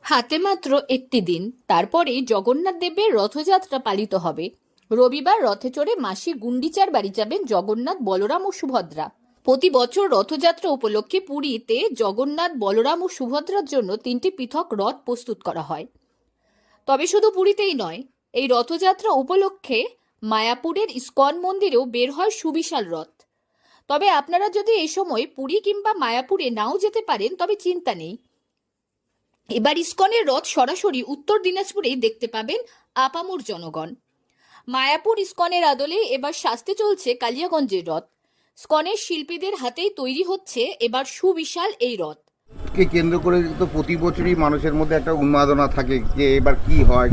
হাতে মাত্র একটি দিন, তারপরেই জগন্নাথ দেবের রথযাত্রা পালিত হবে। রবিবার রথে চড়ে মাসি গুন্ডিচার বাড়ি যাবেন জগন্নাথ, বলরাম ও সুভদ্রা। প্রতি বছর রথযাত্রা উপলক্ষে পুরীতে জগন্নাথ, বলরাম ও সুভদ্রার জন্য 3টি পৃথক রথ প্রস্তুত করা হয়। তবে শুধু পুরীতেই নয়, এই রথযাত্রা উপলক্ষে মায়াপুরের ইস্কন মন্দিরেও বের হয় সুবিশাল রথ। তবে আপনারা যদি এই সময় পুরী কিংবা মায়াপুরে নাও যেতে পারেন, তবে চিন্তা নেই, এবার ইস্কনের রথ সরাসরি উত্তর দিনাজপুরেই দেখতে পাবেন আপামর জনগণ। মায়াপুর ইস্কনের আদলে এবার সাজতে চলছে কালিয়াগঞ্জের রথ। ইস্কনের শিল্পীদের হাতেই তৈরি হচ্ছে এবার সুবিশাল এই রথ কে কেন্দ্র করে তো প্রতি বছরই মানুষের মধ্যে একটা উন্মাদনা থাকে যে এবার কি হয়,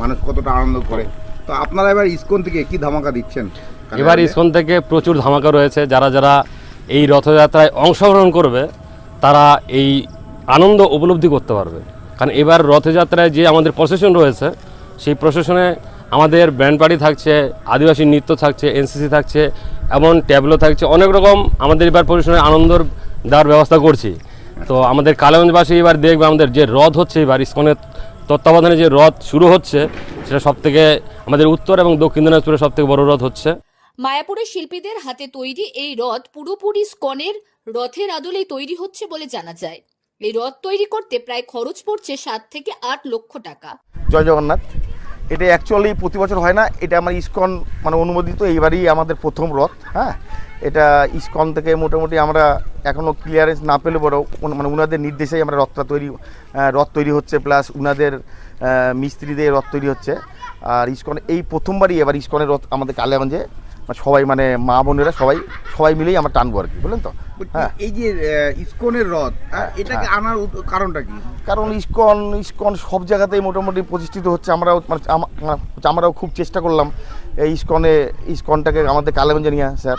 মানুষ কতটা আনন্দ করে। তো আপনারা এবার ইস্কন থেকে কি ধামাকা দিচ্ছেন? এবার ইস্কন থেকে প্রচুর ধামাকা রয়েছে। যারা যারা এই রথযাত্রায় অংশগ্রহণ করবে তারা এই আনন্দ উপলব্ধি করতে পারবে। কারণ এবার রথযাত্রায় যে আমাদের প্রসেশন রয়েছে, সেই প্রসেশনে আমাদের ব্যান্ড পার্টি থাকছে, আদিবাসী নৃত্য থাকছে, এনসিসি থাকছে, এমন ট্যাবলো থাকছে, অনেক রকম আমাদের এবার প্রসেশনে আনন্দ দেওয়ার ব্যবস্থা করছি। তো আমাদের কালিয়াগঞ্জবাসী এবার দেখবে আমাদের যে রথ হচ্ছে, এবার ইস্কনের তত্ত্বাবধানে যে রথ শুরু হচ্ছে, সেটা সবথেকে আমাদের উত্তর এবং দক্ষিণ দিনাজপুরের সবথেকে বড় রথ হচ্ছে। মায়াপুরের শিল্পীদের হাতে তৈরি এই রথ পুরোপুরি ইস্কনের রথের আদলেই তৈরি হচ্ছে বলে জানা যায়। এই রথ তৈরি করতে প্রায় খরচ পড়ছে 7 থেকে 8 লক্ষ টাকা। জয় জগন্নাথ। এটা অ্যাকচুয়ালি প্রতি বছর হয় না, এটা আমার ইস্কন অনুমোদিত, এইবারই আমাদের প্রথম রথ। হ্যাঁ, এটা ইস্কন থেকে মোটামুটি আমরা এখনও ক্লিয়ারেন্স না পেলে বড় উনাদের নির্দেশেই আমরা রথ তৈরি হচ্ছে, প্লাস উনাদের মিস্ত্রিদের রথ তৈরি হচ্ছে। আর ইস্কন এই প্রথমবারই এবার ইস্কনের রথ আমাদের কালিয়াগঞ্জে সবাই মা বোনেরা সবাই মিলেই আমরা টানবো আর কি, বললেন তো। হ্যাঁ, এই যে ইস্কনের রথ, এটাকে আনার কারণটা কি? কারণ ইস্কন সব জায়গাতেই মোটামুটি প্রতিষ্ঠিত হচ্ছে। আমরাও খুব চেষ্টা করলাম এই ইস্কনটাকে আমাদের কালিয়াগঞ্জে নিয়ে আসার।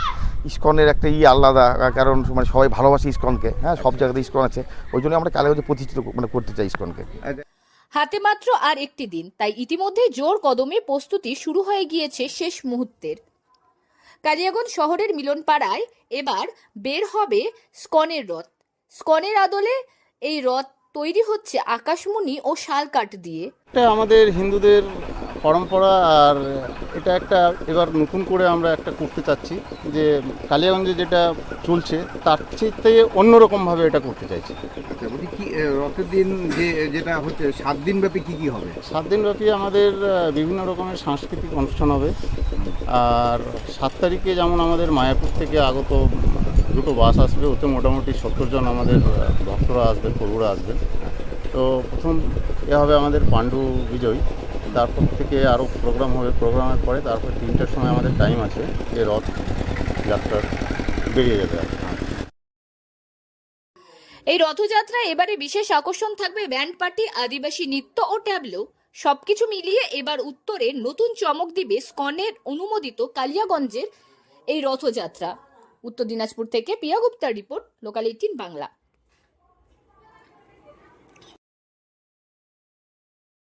ইস্কনের একটা আলাদা, কারণ সবাই ভালোবাসে ইস্কনকে। হ্যাঁ, সব জায়গাতে ইস্কন আছে, ওই জন্য আমরা কালিয়াগঞ্জে প্রতিষ্ঠিত করতে চাই ইস্কনকে। হাতে মাত্র আর একটি দিন, তাই ইতিমধ্যে জোর কদমে প্রস্তুতি শুরু হয়ে গিয়েছে শেষ মুহূর্তের। কালিয়াগঞ্জ শহরের মিলনপাড়ায় এবার বের হবে ইস্কনের রথ। ইস্কনের আদলে এই রথ তৈরি হচ্ছে আকাশমণি ও শালকাঠ দিয়ে। এটা আমাদের হিন্দুদের পরম্পরা, আর এটা একটা এবার নতুন করে আমরা একটা করতে চাচ্ছি, যে কালিয়াগঞ্জে যেটা চলছে তার চেয়ে অন্যরকমভাবে এটা করতে চাইছি। আচ্ছা, বলছি কি রথের দিন যেটা হচ্ছে 7 দিন ব্যাপী কি হবে? 7 দিন ব্যাপী আমাদের বিভিন্ন রকমের সাংস্কৃতিক অনুষ্ঠান হবে। আর 7 তারিখে যেমন আমাদের মায়াপুর থেকে আগত 2টো বাস আসবে, ওতে মোটামুটি 70 জন আমাদের ভক্তরা আসবেন, প্রভুরা আসবেন। তো প্রথম হবে আমাদের পাণ্ডু বিজয়, তারপর থেকে আরও প্রোগ্রাম হবে। প্রোগ্রামের পরে তারপর 3টার সময় আমাদের টাইম আছে যে রথ যাত্রা বেরিয়ে যাবে। এই রথযাত্রায় এবারে বিশেষ আকর্ষণ থাকবে ব্যান্ড পার্টি, আদিবাসী নৃত্য ও ট্যাবলো। সবকিছু মিলিয়ে এবার উত্তরে নতুন চমক দিবে ইস্কনের অনুমোদিত কালিয়াগঞ্জের এই রথযাত্রা। উত্তর দিনাজপুর থেকে প্রিয়া গুপ্তার রিপোর্ট, লোকাল 18 বাংলা।